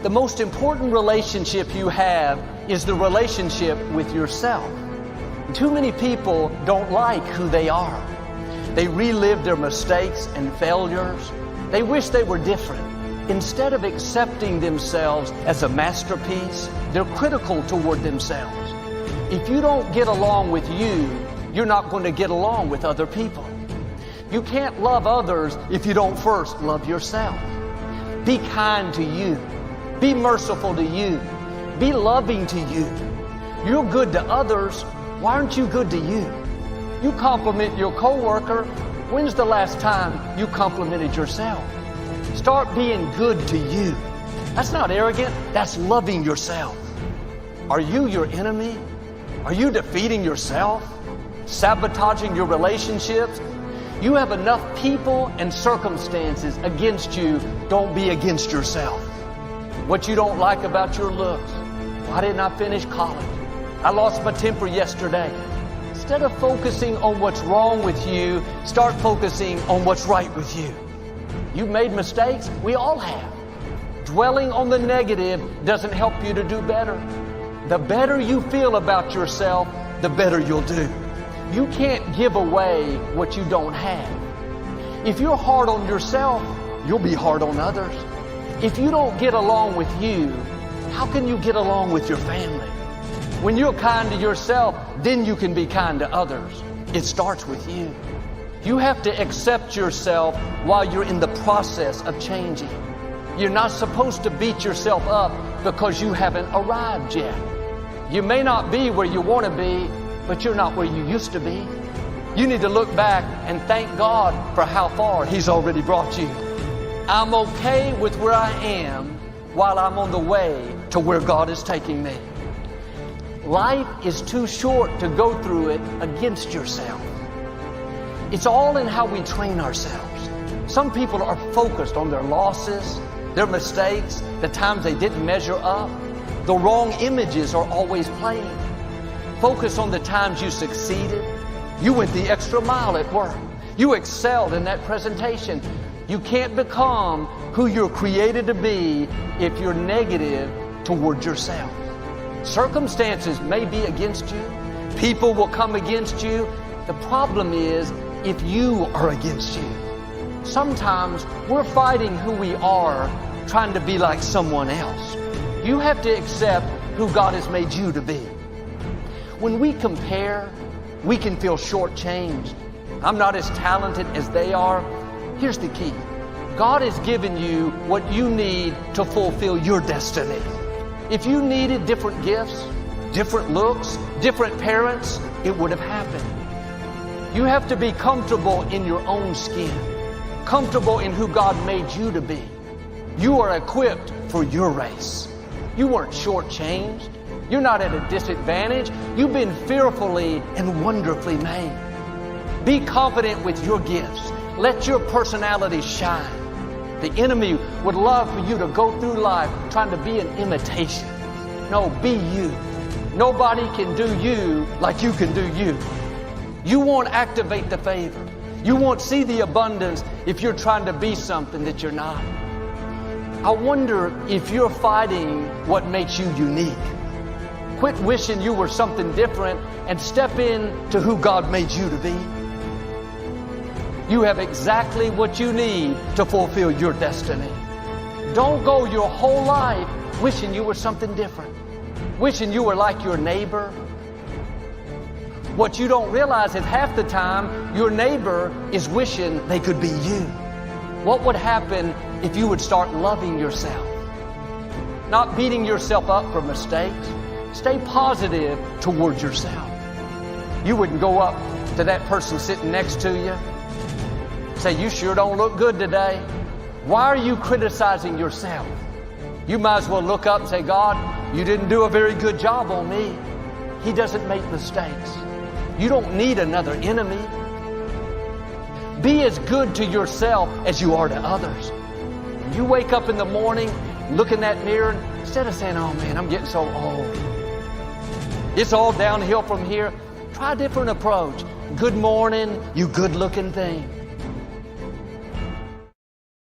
The most important relationship you have is the relationship with yourself. Too many people don't like who they are. They relive their mistakes and failures. They wish they were different. Instead of accepting themselves as a masterpiece, they're critical toward themselves. If you don't get along with you, you're not going to get along with other people. You can't love others if you don't first love yourself. Be kind to you. Be merciful to you. Be loving to you. You're good to others. Why aren't you good to you? You compliment your coworker. When's the last time you complimented yourself? Start being good to you. That's not arrogant. That's loving yourself. Are you your enemy? Are you defeating yourself? Sabotaging your relationships? You have enough people and circumstances against you. Don't be against yourself. What you don't like about your looks. Why didn't I finish college? I lost my temper yesterday. Instead of focusing on what's wrong with you, start focusing on what's right with you. You've made mistakes. We all have. Dwelling on the negative doesn't help you to do better. The better you feel about yourself, the better you'll do. You can't give away what you don't have. If you're hard on yourself, you'll be hard on others. If you don't get along with you, how can you get along with your family? When you're kind to yourself, then you can be kind to others. It starts with you. You have to accept yourself while you're in the process of changing. You're not supposed to beat yourself up because you haven't arrived yet. You may not be where you want to be, but you're not where you used to be. You need to look back and thank God for how far He's already brought you. I'm okay with where I am while I'm on the way to where God is taking me. Life is too short to go through it against yourself. It's all in how we train ourselves. Some people are focused on their losses, their mistakes, the times they didn't measure up. The wrong images are always playing. Focus on the times you succeeded. You went the extra mile at work. You excelled in that presentation. You can't become who you're created to be if you're negative toward yourself. Circumstances may be against you. People will come against you. The problem is if you are against you. Sometimes we're fighting who we are, trying to be like someone else. You have to accept who God has made you to be. When we compare, we can feel shortchanged. I'm not as talented as they are. Here's the key. God has given you what you need to fulfill your destiny. If you needed different gifts, different looks, different parents, it would have happened. You have to be comfortable in your own skin, comfortable in who God made you to be. You are equipped for your race. You weren't shortchanged. You're not at a disadvantage. You've been fearfully and wonderfully made. Be confident with your gifts. Let your personality shine. The enemy would love for you to go through life trying to be an imitation. No, be you. Nobody can do you like you can do you. You won't activate the favor. You won't see the abundance if you're trying to be something that you're not. I wonder if you're fighting what makes you unique. Quit wishing you were something different and step into who God made you to be. You have exactly what you need to fulfill your destiny. Don't go your whole life wishing you were something different, wishing you were like your neighbor. What you don't realize is half the time your neighbor is wishing they could be you. What would happen if you would start loving yourself? Not beating yourself up for mistakes. Stay positive towards yourself. You wouldn't go up to that person sitting next to you, say, "You sure don't look good today." Why are you criticizing yourself? You might as well look up and say, "God, you didn't do a very good job on me." He doesn't make mistakes. You don't need another enemy. Be as good to yourself as you are to others. When you wake up in the morning, look in that mirror, instead of saying, "Oh man, I'm getting so old. It's all downhill from here," try a different approach. Good morning, you good looking thing.